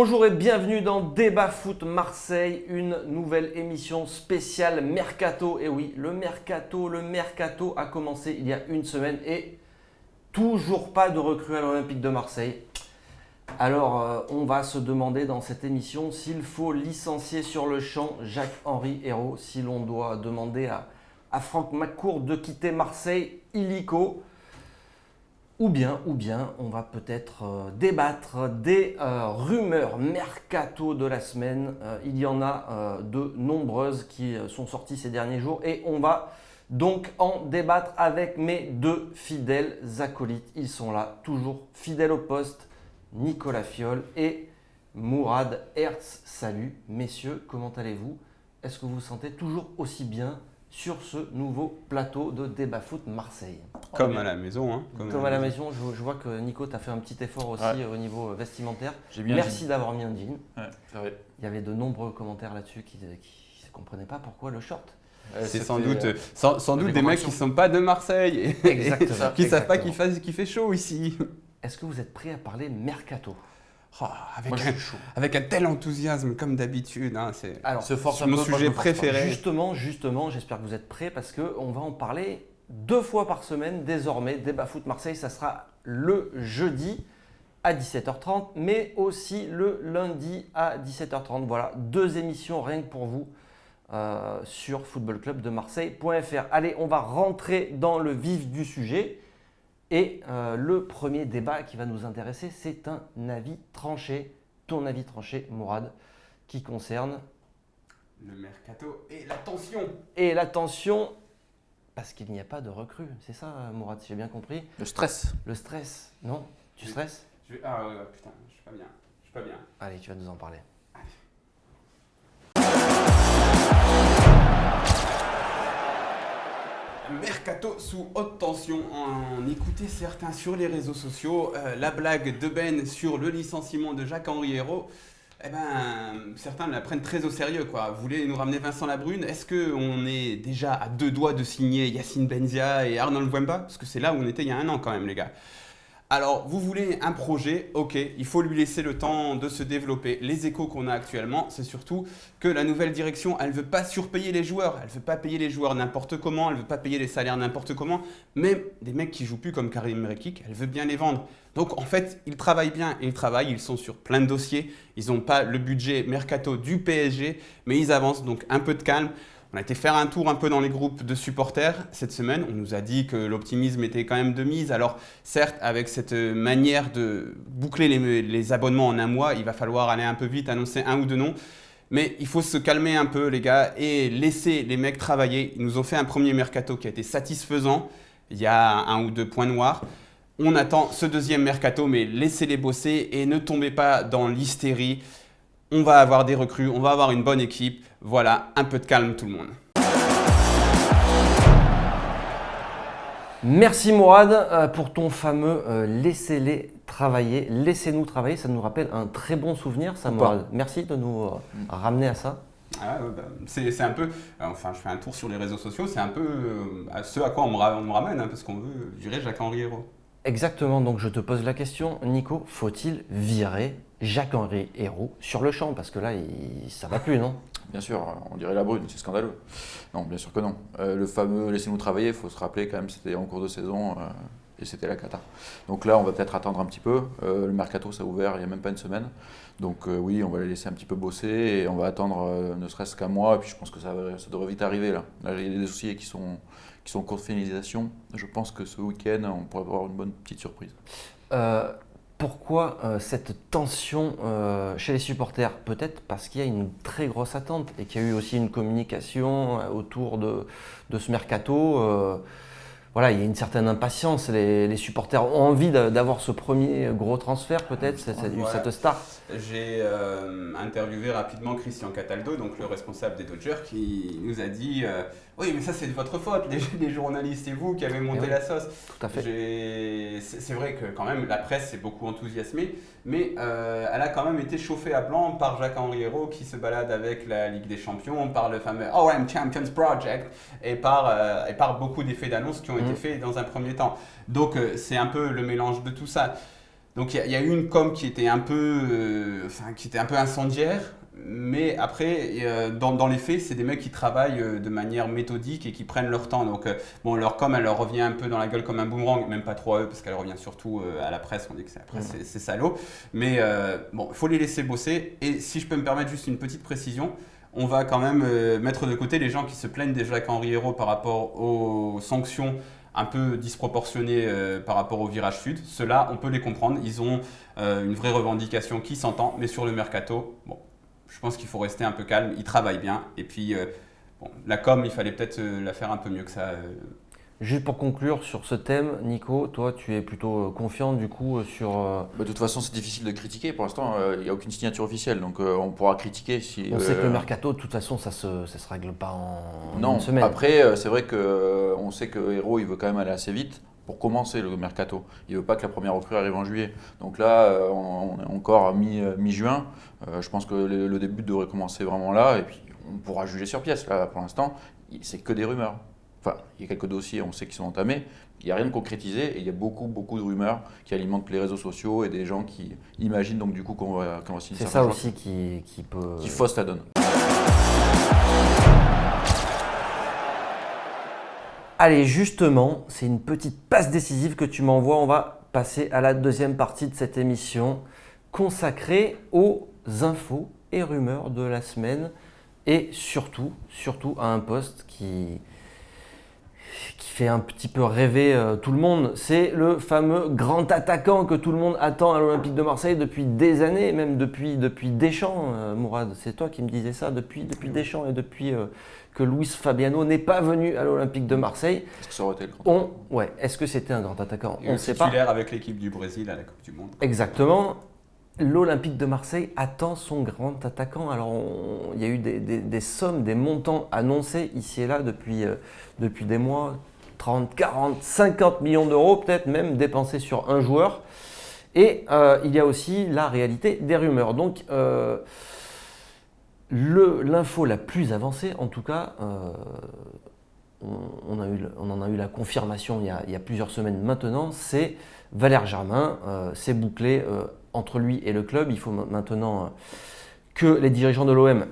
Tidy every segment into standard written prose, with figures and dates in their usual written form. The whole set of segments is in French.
Bonjour et bienvenue dans Débat Foot Marseille, une nouvelle émission spéciale Mercato. Et oui, le Mercato a commencé il y a une semaine et toujours pas de recrue à l'Olympique de Marseille. Alors, on va se demander dans cette émission s'il faut licencier sur le champ Jacques-Henri Hérault, si l'on doit demander à Franck McCourt de quitter Marseille illico. Ou bien, on va peut-être débattre des rumeurs mercato de la semaine. Il y en a de nombreuses qui sont sorties ces derniers jours et on va donc en débattre avec mes deux fidèles acolytes. Ils sont là, toujours fidèles au poste, Nicolas Fiol et Mourad Hertz. Salut messieurs, comment allez-vous? Est-ce que vous vous sentez toujours aussi bien sur ce nouveau plateau de Débat Foot Marseille? Comme à la maison. Hein. Comme à la maison, je vois que Nico, tu as fait un petit effort aussi au niveau vestimentaire. Merci d'avoir mis un jean. Ouais, c'est vrai. Il y avait de nombreux commentaires là-dessus qui ne comprenaient pas pourquoi le short. C'est sans doute des mecs qui ne sont pas de Marseille et qui ne savent pas qu'il fait chaud ici. Est-ce que vous êtes prêts à parler mercato? Avec un tel enthousiasme comme d'habitude, hein, c'est mon sujet préféré. Justement, j'espère que vous êtes prêts parce qu'on va en parler 2 fois par semaine désormais. Débat Foot Marseille, ça sera le jeudi à 17h30, mais aussi le lundi à 17h30. Voilà, 2 émissions rien que pour vous sur footballclubdemarseille.fr. Allez, on va rentrer dans le vif du sujet. Et le premier débat qui va nous intéresser, c'est un avis tranché, ton avis tranché, Mourad, qui concerne le mercato et la tension. Et la tension, parce qu'il n'y a pas de recrue, c'est ça, Mourad, si j'ai bien compris. Le stress. Le stress, non? Tu stresses? Ah ouais, putain, je suis pas bien. Allez, tu vas nous en parler. Mercato sous haute tension. On écoutait certains sur les réseaux sociaux la blague de Ben sur le licenciement de Jacques-Henri Hérault. Certains la prennent très au sérieux, quoi. Vous voulez nous ramener Vincent Labrune? Est-ce qu'on est déjà à 2 doigts de signer Yacine Benzia et Arnold Wemba? Parce que c'est là où on était il y a 1 an quand même, les gars. Alors, vous voulez un projet, ok, il faut lui laisser le temps de se développer. Les échos qu'on a actuellement, c'est surtout que la nouvelle direction, elle ne veut pas surpayer les joueurs. Elle ne veut pas payer les joueurs n'importe comment, elle ne veut pas payer les salaires n'importe comment. Même des mecs qui ne jouent plus comme Karim Rekik, elle veut bien les vendre. Donc, en fait, ils travaillent bien. Ils sont sur plein de dossiers. Ils n'ont pas le budget mercato du PSG, mais ils avancent, donc un peu de calme. On a été faire un tour un peu dans les groupes de supporters cette semaine. On nous a dit que l'optimisme était quand même de mise. Alors certes, avec cette manière de boucler les abonnements en 1 mois, il va falloir aller un peu vite, annoncer 1 ou 2 noms. Mais il faut se calmer un peu, les gars, et laisser les mecs travailler. Ils nous ont fait un premier mercato qui a été satisfaisant. Il y a 1 ou 2 points noirs. On attend ce deuxième mercato, mais laissez-les bosser et ne tombez pas dans l'hystérie. On va avoir des recrues, on va avoir une bonne équipe. Voilà, un peu de calme tout le monde. Merci Mourad pour ton fameux laissez-les travailler, laissez-nous travailler. Ça nous rappelle un très bon souvenir, ça, Mourad. Merci de nous ramener à ça. C'est un peu, je fais un tour sur les réseaux sociaux, c'est un peu ce à quoi on me ramène, hein, parce qu'on veut virer Jacques-Henri Hérault. Exactement, donc je te pose la question, Nico, faut-il virer Jacques-Henri Hérault sur le champ? Parce que là, ça va plus, non? Bien sûr, on dirait la brune, c'est scandaleux. Non, bien sûr que non. Le fameux « laissez-nous travailler », il faut se rappeler quand même, c'était en cours de saison et c'était la cata. Donc là, on va peut-être attendre un petit peu. Le mercato, ça a ouvert il n'y a même pas 1 semaine. Donc oui, on va les laisser un petit peu bosser et on va attendre ne serait-ce qu'un mois. Et puis je pense que ça devrait vite arriver là. Là, il y a des dossiers qui sont en cours de finalisation. Je pense que ce week-end, on pourrait avoir une bonne petite surprise. Pourquoi cette tension chez les supporters? Peut-être parce qu'il y a une très grosse attente et qu'il y a eu aussi une communication autour de ce mercato. Voilà, il y a une certaine impatience. Les supporters ont envie d'avoir ce premier gros transfert, peut-être, cette star. J'ai interviewé rapidement Christian Cataldo, donc le responsable des Dodgers, qui nous a dit oui, mais ça c'est de votre faute, les journalistes et vous qui avez monté la sauce. Tout à fait. C'est vrai que quand même la presse s'est beaucoup enthousiasmée, mais elle a quand même été chauffée à blanc par Jacques-Henri Hérault qui se balade avec la Ligue des Champions, par le fameux OM Champions Project et par beaucoup d'effets d'annonce qui ont été faits dans un premier temps. Donc c'est un peu le mélange de tout ça. Donc il y a eu une com qui était un peu, incendiaire, mais après, dans les faits, c'est des mecs qui travaillent de manière méthodique et qui prennent leur temps. Donc bon, leur com, elle leur revient un peu dans la gueule comme un boomerang, même pas trop à eux, parce qu'elle revient surtout à la presse, on dit que c'est salaud. Mais bon, il faut les laisser bosser. Et si je peux me permettre juste une petite précision, on va quand même mettre de côté les gens qui se plaignent des Jacques-Henri Hérault par rapport aux sanctions un peu disproportionnées par rapport au virage sud. Ceux-là, on peut les comprendre. Ils ont une vraie revendication qui s'entend, mais sur le mercato, bon, je pense qu'il faut rester un peu calme. Ils travaillent bien. Et puis, bon, la com, il fallait peut-être la faire un peu mieux que ça. Juste pour conclure sur ce thème, Nico, toi tu es plutôt confiant du coup sur… De toute façon, c'est difficile de critiquer. Pour l'instant, il n'y a aucune signature officielle, donc on pourra critiquer si. On sait que le mercato, de toute façon, ça se règle pas en une semaine. Après, c'est vrai que on sait que Hérault, il veut quand même aller assez vite pour commencer le mercato. Il veut pas que la première recrue arrive en juillet. Donc là, on est encore à mi-juin. Je pense que le début devrait commencer vraiment là, et puis on pourra juger sur pièce. Là, pour l'instant, c'est que des rumeurs. Enfin, il y a quelques dossiers, on sait qu'ils sont entamés. Il n'y a rien de concrétisé et il y a beaucoup de rumeurs qui alimentent les réseaux sociaux et des gens qui imaginent donc du coup qu'on va signer. C'est ça aussi qui peut… Qui fausse la donne. Allez, justement, c'est une petite passe décisive que tu m'envoies. On va passer à la deuxième partie de cette émission consacrée aux infos et rumeurs de la semaine et surtout à un poste qui fait un petit peu rêver tout le monde. C'est le fameux grand attaquant que tout le monde attend à l'Olympique de Marseille depuis des années, même depuis Deschamps. Mourad, c'est toi qui me disais ça, depuis Deschamps et depuis que Luis Fabiano n'est pas venu à l'Olympique de Marseille. Est-ce que ça aurait été le grand attaquant ? Est-ce que c'était un grand attaquant ? On ne sait pas. Titulaire avec l'équipe du Brésil à la Coupe du Monde. Exactement. L'Olympique de Marseille attend son grand attaquant. Alors, il y a eu des sommes, des montants annoncés ici et là depuis des mois. 30, 40, 50 millions d'euros peut-être même dépensés sur un joueur. Et il y a aussi la réalité des rumeurs. Donc l'info la plus avancée, en tout cas, on en a eu la confirmation il y a plusieurs semaines maintenant, c'est Valère Germain. C'est bouclé entre lui et le club. Il faut maintenant que les dirigeants de l'OM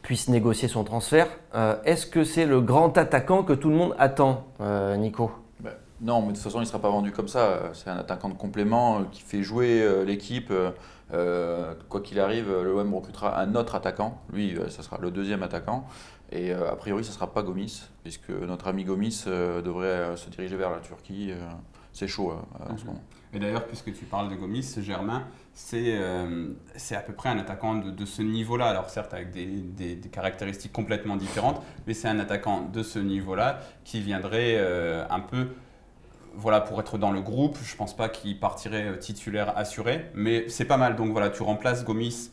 puisse négocier son transfert. Est-ce que c'est le grand attaquant que tout le monde attend, Nico ? Non, mais de toute façon, il ne sera pas vendu comme ça. C'est un attaquant de complément qui fait jouer l'équipe. Quoi qu'il arrive, l'OM recrutera un autre attaquant. Lui, ça sera le deuxième attaquant. Et a priori, ça ne sera pas Gomis, puisque notre ami Gomis devrait se diriger vers la Turquie. C'est chaud en ce moment. Et d'ailleurs, puisque tu parles de Gomis, Germain, c'est à peu près un attaquant de ce niveau-là. Alors certes, avec des caractéristiques complètement différentes, mais c'est un attaquant de ce niveau-là qui viendrait un peu, voilà, pour être dans le groupe. Je ne pense pas qu'il partirait titulaire assuré, mais c'est pas mal. Donc voilà, tu remplaces Gomis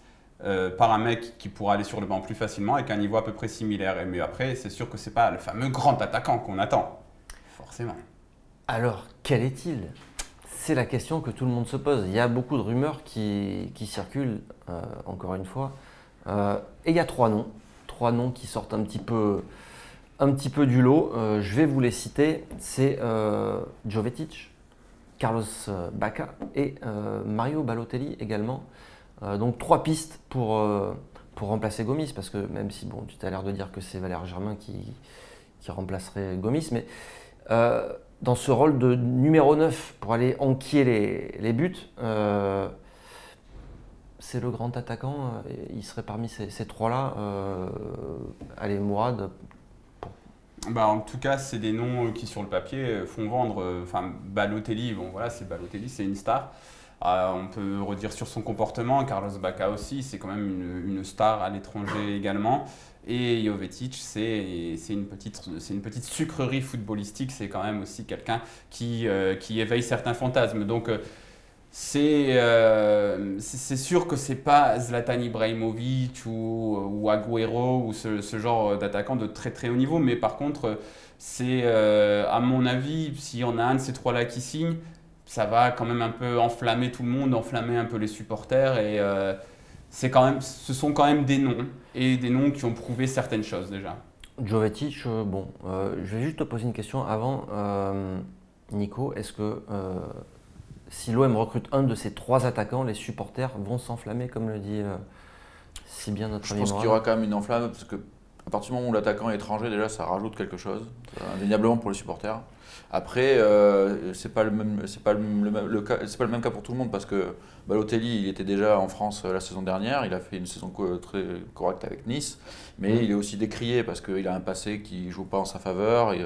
par un mec qui pourra aller sur le banc plus facilement avec un niveau à peu près similaire. Mais après, c'est sûr que ce n'est pas le fameux grand attaquant qu'on attend, forcément. Alors, quel est-il ? C'est la question que tout le monde se pose. Il y a beaucoup de rumeurs qui circulent, encore une fois. Et il y a trois noms qui sortent un petit peu du lot. Je vais vous les citer. C'est Jovetic, Carlos Bacca et Mario Balotelli également. Donc 3 pistes pour remplacer Gomis, parce que même si bon, tu as l'air de dire que c'est Valère Germain qui remplacerait Gomis, mais dans ce rôle de numéro 9 pour aller enquiller les buts, c'est le grand attaquant, il serait parmi ces trois-là. Allez, Mourad. En tout cas, c'est des noms qui sur le papier font vendre. Balotelli, Balotelli, c'est une star. On peut redire sur son comportement. Carlos Bacca aussi, c'est quand même une star à l'étranger également. Et Jovetic, c'est une petite sucrerie footballistique. C'est quand même aussi quelqu'un qui éveille certains fantasmes. Donc c'est sûr que c'est pas Zlatan Ibrahimovic ou Agüero ou ce genre d'attaquant de très très haut niveau. Mais par contre, c'est à mon avis, s'il y en a un de ces trois-là qui signe, ça va quand même un peu enflammer tout le monde, enflammer un peu les supporters. Et ce sont quand même des noms, et des noms qui ont prouvé certaines choses déjà. Jovetic, je vais juste te poser une question avant. Nico, est-ce que si l'OM recrute un de ces 3 attaquants, les supporters vont s'enflammer, comme le dit si bien notre Je ami pense qu'il y Morad. aura quand même une enflamme parce que à partir du moment où l'attaquant est étranger, déjà ça rajoute quelque chose, indéniablement pour les supporters. Après, c'est pas le même, c'est pas le cas, c'est pas le même cas pour tout le monde parce que Balotelli, il était déjà en France la saison dernière, il a fait une saison très correcte avec Nice, mais il est aussi décrié parce qu'il a un passé qui joue pas en sa faveur. Et,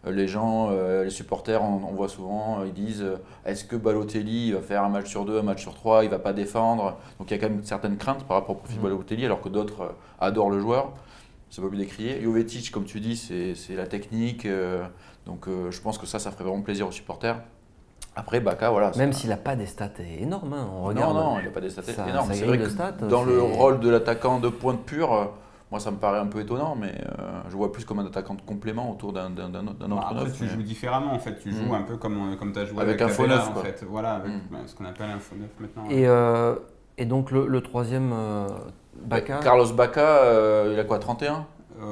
les gens, les supporters, on voit souvent, ils disent est-ce que Balotelli va faire un match sur 2, un match sur 3, il va pas défendre. Donc il y a quand même certaines craintes par rapport au profil de Balotelli, alors que d'autres adorent le joueur. C'est pas plus décrié. Jovetic, comme tu dis, c'est la technique. Donc je pense que ça ferait vraiment plaisir aux supporters. Après, Baka, voilà. Même s'il n'a pas des stats énormes, hein, on regarde. Non, il n'a pas des stats énormes. sa C'est grille vrai de que stats, dans le c'est- rôle de l'attaquant de pointe pure, moi ça me paraît un peu étonnant, mais je vois plus comme un attaquant de complément autour d'un autre Après, neuf. tu joues différemment en fait. Tu joues un peu comme tu as joué Avec avec un faux Capella, neuf, en quoi. fait. Voilà, avec ce qu'on appelle un faux neuf maintenant. Et donc le troisième, Baka, Carlos Baka, il a quoi, 31?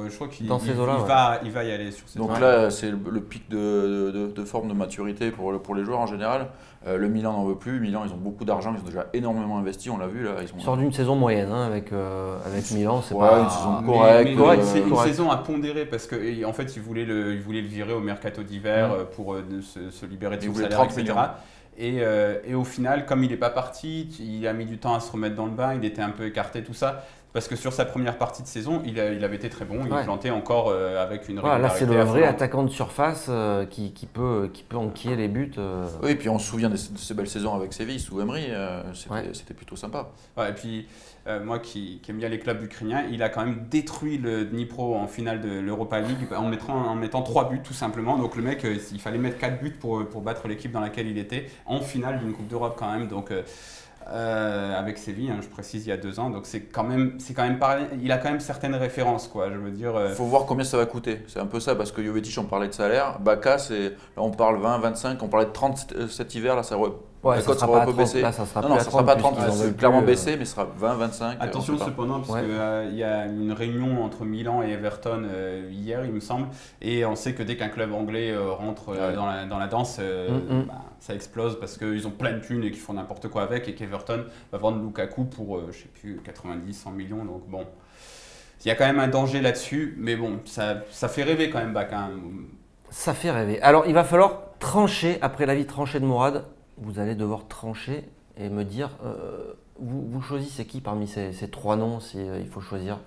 Je crois qu'il Dans ces eaux-là, il va y aller sur ces Donc eaux-là. là, c'est le pic de forme, de maturité pour les joueurs en général. Le Milan n'en veut plus. Milan, ils ont beaucoup d'argent, ils ont déjà énormément investi, on l'a vu là. il sort d'une saison moyenne hein, avec Milan, c'est Ouais, pas une saison Mais- correcte. mais correct, c'est une correct. saison à pondérer parce que en fait, il voulait le virer au mercato d'hiver pour se libérer de Il son voulait salaire, 30 etc. millions. Et au final, comme il n'est pas parti, il a mis du temps à se remettre dans le bain, il était un peu écarté, tout ça. Parce que sur sa première partie de saison, il avait été très bon, il Ouais. plantait encore avec une Voilà, là régularité c'est le vrai affolante. attaquant de surface qui peut enquiller les buts. Oui, et puis on se souvient de ces belles saisons avec Séville sous Emery, Ouais. c'était plutôt sympa. Ouais, et puis, moi qui aime bien les clubs ukrainiens, il a quand même détruit le Dnipro en finale de l'Europa League en mettant 3 buts tout simplement. Donc le mec, il fallait mettre 4 buts pour battre l'équipe dans laquelle il était, en finale d'une Coupe d'Europe quand même. Donc avec Séville, hein, je précise, il y a 2 ans. Donc c'est quand même pareil. Il a quand même certaines références, quoi. Je veux dire. Il faut voir combien ça va coûter. C'est un peu ça, parce que Jovetic, on parlait de salaire. Baka, là on parle 20, 25, on parlait de 30 cet hiver, là la Ouais, ça cote sera sera pas un peu à 30, baissée. là ça sera Non, plus à ça sera pas 30, puisqu'ils en c'est veulent clairement plus, baissé, mais ce sera 20, 25. Attention on sait pas. cependant, parce Ouais. qu'il y a une réunion entre Milan et Everton hier, il me semble, et on sait que dès qu'un club anglais rentre Ouais. dans la danse, ça explose parce qu'ils ont plein de thunes et qu'ils font n'importe quoi avec, et qu'Everton va vendre Lukaku pour, je sais plus, 90, 100 millions. Donc bon, il y a quand même un danger là-dessus, mais bon, ça fait rêver quand même, Baka. Hein. Ça fait rêver. Alors il va falloir trancher, après l'avis tranché de Morad, vous allez devoir trancher et me dire, vous choisissez qui parmi ces 3 noms si il faut choisir?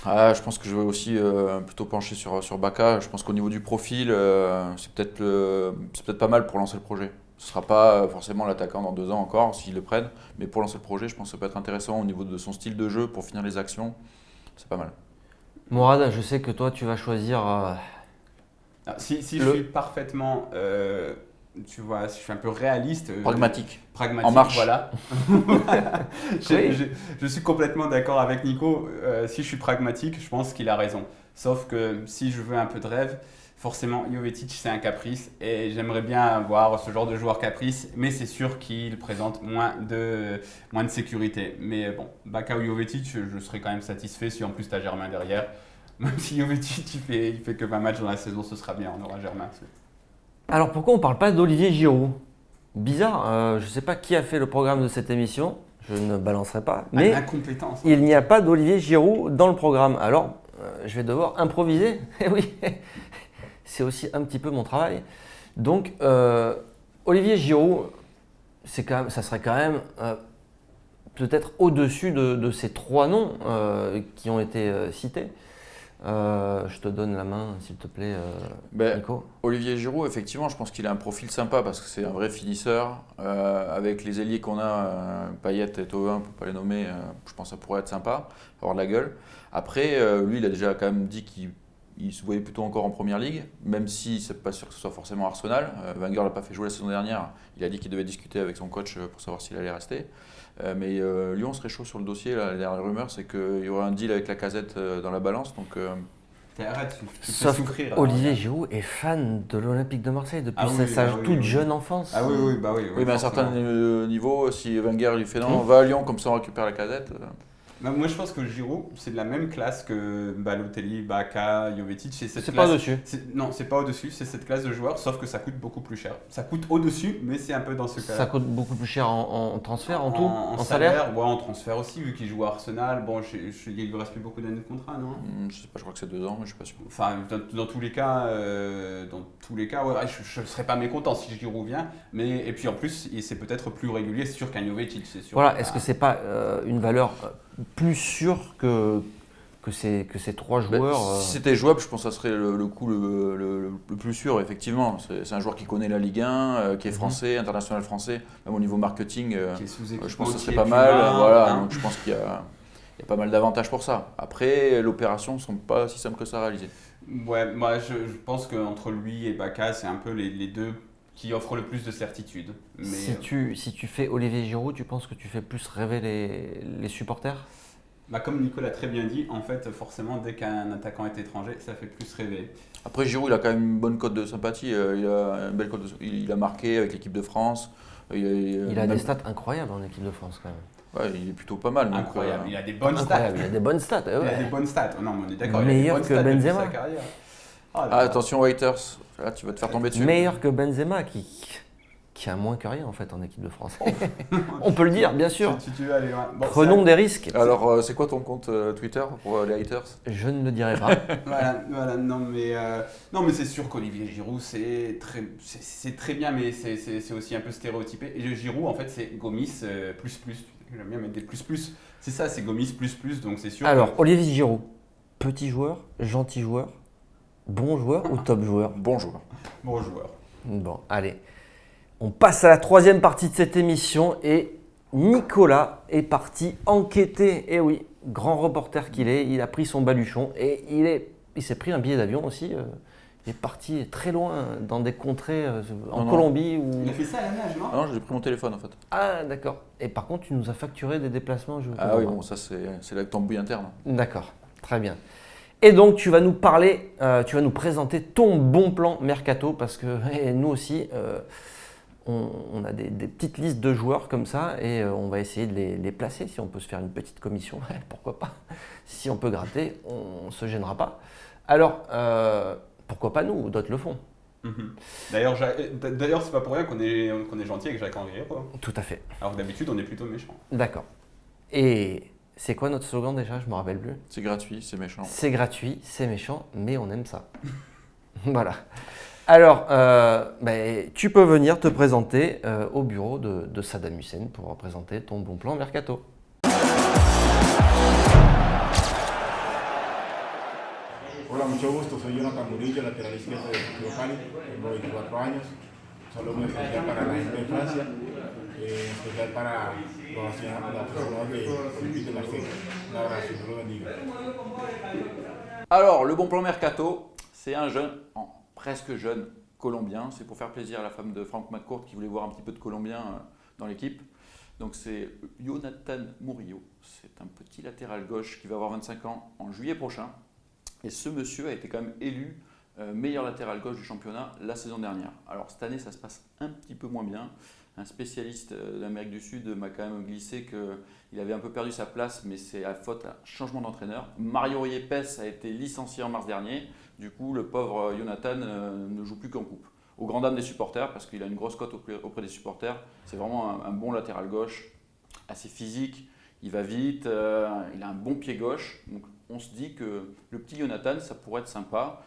Je pense que je vais aussi plutôt pencher sur Baka. Je pense qu'au niveau du profil, c'est peut-être pas mal pour lancer le projet. Ce ne sera pas forcément l'attaquant dans 2 ans encore, s'ils le prennent, mais pour lancer le projet, je pense que ça peut être intéressant au niveau de son style de jeu pour finir les actions. C'est pas mal. Morad, je sais que toi tu vas choisir... Si je suis parfaitement, tu vois, si je suis un peu réaliste, Pragmatique. pragmatique, En marche. voilà. Oui. Je suis complètement d'accord avec Nico. Si je suis pragmatique, je pense qu'il a raison. Sauf que si je veux un peu de rêve, forcément, Jovetic, c'est un caprice. Et j'aimerais bien avoir ce genre de joueur caprice. Mais c'est sûr qu'il présente moins de sécurité. Mais bon, Baka ou Jovetic, je serais quand même satisfait si en plus tu as Germain derrière. Même si Jovetic, il fait que 20 matchs dans la saison, ce sera bien. On aura Germain. Alors pourquoi on ne parle pas d'Olivier Giroud? Bizarre, je ne sais pas qui a fait le programme de cette émission, je ne balancerai pas, mais L'incompétence. il n'y a pas d'Olivier Giroud dans le programme. Alors, je vais devoir improviser. Eh oui, c'est aussi un petit peu mon travail. Donc, Olivier Giroud, ça serait quand même peut-être au-dessus de ces 3 noms qui ont été cités. Je te donne la main, s'il te plaît, Nico. Olivier Giroud, effectivement, je pense qu'il a un profil sympa parce que c'est un vrai finisseur. Avec les ailiers qu'on a, Payet et Thauvin, pour ne pas les nommer, je pense que ça pourrait être sympa, avoir de la gueule. Après, lui, il a déjà quand même dit qu'il se voyait plutôt encore en première ligue, même si c'est pas sûr que ce soit forcément Arsenal. Wenger l'a pas fait jouer la saison dernière. Il a dit qu'il devait discuter avec son coach pour savoir s'il allait rester. Mais Lyon serait chaud sur le dossier. Là, la dernière rumeur, c'est qu'il y aurait un deal avec la Casette dans la balance. Donc, Arrête, tu fais Sauf souffrir. Olivier Giroud est fan de l'Olympique de Marseille depuis Ah oui, sa oui, toute oui. jeune enfance. Ah oui, oui, mais à un certain forcément. niveau, si Wenger lui fait non, on va à Lyon, comme ça on récupère la Casette. Bah, moi, je pense que Giroud, c'est de la même classe que Balotelli, Bacca, Jovetic. C'est pas au-dessus. Non, c'est pas au-dessus, c'est cette classe de joueurs, sauf que ça coûte beaucoup plus cher. Ça coûte au-dessus, mais c'est un peu dans ce cas-là. Ça coûte beaucoup plus cher en transfert, en tout, en salaire. Ouais, en transfert aussi, vu qu'il joue à Arsenal. Bon, il lui reste plus beaucoup d'années de contrat, non? Je sais pas, je crois que c'est 2 ans, mais je suis pas sûr. Enfin, dans tous les cas, ouais, je ne serais pas mécontent si Giroud vient. Et puis en plus, c'est peut-être plus régulier, c'est sûr qu'un Jovetic, c'est sûr. Voilà, est-ce que c'est pas une valeur plus sûre que ces 3 joueurs Si c'était jouable, je pense que ça serait le coup le plus sûr, effectivement. C'est un joueur qui connaît la Ligue 1, qui est français, international français. Même au niveau marketing, je pense que ce serait pas mal. Voilà, donc je pense qu'il y a pas mal d'avantages pour ça. Après, l'opération ne semble pas si simple que ça à réaliser. Ouais, moi je pense qu'entre lui et Bacca, c'est un peu les deux qui offrent le plus de certitude. Mais si tu fais Olivier Giroud, tu penses que tu fais plus rêver les supporters? comme Nicolas a très bien dit, en fait, forcément, dès qu'un attaquant est étranger, ça fait plus rêver. Après, Giroud, il a quand même une bonne cote de sympathie. Il a une belle cote il a marqué avec l'équipe de France. Il a des stats incroyables en équipe de France quand même. Ouais, il est plutôt pas mal. Incroyable, il a des bonnes stats. Il a des bonnes stats. Il a des bonnes stats. Non, mais on est d'accord. Meilleur que Benzema. Attention, Waiters, là tu vas te faire tomber dessus. Meilleur que Benzema qui a moins que rien en fait en équipe de France. On peut le dire, bien sûr. Prenons des risques. Alors, c'est quoi ton compte Twitter pour les haters? Je ne le dirai pas. voilà, non mais c'est sûr qu'Olivier Giroud c'est très bien, mais c'est aussi un peu stéréotypé. Et le Giroud en fait c'est Gomis plus. J'aime bien mettre des plus. C'est ça, c'est Gomis plus, donc c'est sûr. Alors Olivier Giroud, petit joueur, gentil joueur, bon joueur ou top joueur? Bon joueur. Bon joueur. Bon, allez. On passe à la 3e partie de cette émission et Nicolas est parti enquêter. Et oui, grand reporter qu'il est, il a pris son baluchon et il s'est pris un billet d'avion aussi. Il est parti très loin dans des contrées en Colombie. Il a fait ça à la nage, non? Non, j'ai pris mon téléphone en fait. Ah d'accord. Et par contre, tu nous as facturé des déplacements. Ah oui, bon, ça c'est la tambouille interne. D'accord, très bien. Et donc, tu vas nous parler, tu vas nous présenter ton bon plan mercato parce que nous aussi, on a des petites listes de joueurs comme ça et on va essayer de les placer. Si on peut se faire une petite commission, pourquoi pas. Si on peut gratter, on ne se gênera pas. Alors, pourquoi pas nous, d'autres le font. D'ailleurs, c'est pas pour rien qu'on est gentil avec Jacques-Henri Hérault. Tout à fait. Alors que d'habitude, on est plutôt méchant. D'accord. Et c'est quoi notre slogan déjà? Je ne me rappelle plus. C'est gratuit, c'est méchant. C'est gratuit, c'est méchant, mais on aime ça. Voilà. Alors, tu peux venir te présenter au bureau de Saddam Hussein pour présenter ton bon plan mercato. Hola, mucho gusto. Soy Jonathan Murillo, lateral izquierdo de Deportivo Cali. Tengo 24 años. Solo muy especial para la gente de Francia, especial para los aficionados de Olympique de Marseille. Un abrazo, Dieu le bendiga. Alors, le bon plan mercato, c'est un jeune, presque jeune Colombien. C'est pour faire plaisir à la femme de Franck McCourt qui voulait voir un petit peu de Colombien dans l'équipe. Donc c'est Jonathan Murillo. C'est un petit latéral gauche qui va avoir 25 ans en juillet prochain. Et ce monsieur a été quand même élu meilleur latéral gauche du championnat la saison dernière. Alors cette année, ça se passe un petit peu moins bien. Un spécialiste d'Amérique du Sud m'a quand même glissé qu'il avait un peu perdu sa place, mais c'est à faute à changement d'entraîneur. Mario Yepes a été licencié en mars dernier. Du coup, le pauvre Jonathan ne joue plus qu'en coupe. Au grand dam des supporters, parce qu'il a une grosse cote auprès des supporters. C'est vraiment un bon latéral gauche, assez physique. Il va vite, il a un bon pied gauche. Donc, on se dit que le petit Jonathan, ça pourrait être sympa.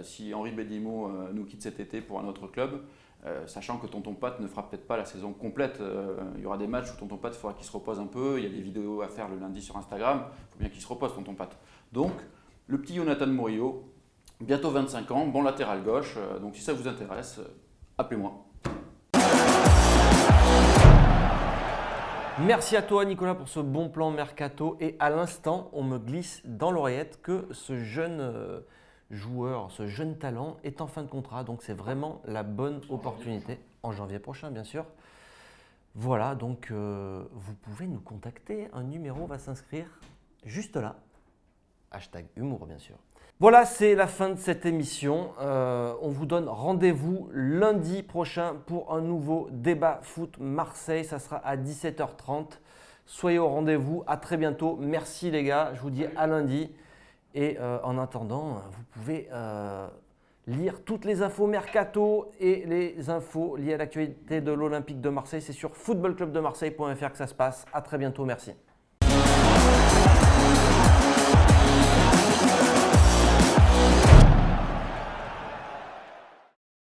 Si Henri Bedimo nous quitte cet été pour un autre club, sachant que Tonton Pat ne fera peut-être pas la saison complète. Il y aura des matchs où Tonton Pat, il faudra qu'il se repose un peu. Il y a des vidéos à faire le lundi sur Instagram. Il faut bien qu'il se repose, Tonton Pat. Donc, le petit Jonathan Murillo, bientôt 25 ans, bon latéral gauche. Donc, si ça vous intéresse, appelez-moi. Merci à toi Nicolas pour ce bon plan mercato et à l'instant on me glisse dans l'oreillette que ce jeune joueur, ce jeune talent est en fin de contrat, donc c'est vraiment la bonne opportunité en janvier prochain bien sûr. Voilà, donc vous pouvez nous contacter, un numéro va s'inscrire juste là, #humour bien sûr. Voilà, c'est la fin de cette émission. On vous donne rendez-vous lundi prochain pour un nouveau débat foot Marseille. Ça sera à 17h30 Soyez au rendez-vous. À très bientôt. Merci les gars. Je vous dis à lundi. Et en attendant, vous pouvez lire toutes les infos mercato et les infos liées à l'actualité de l'Olympique de Marseille. C'est sur footballclubdemarseille.fr que ça se passe. À très bientôt. Merci.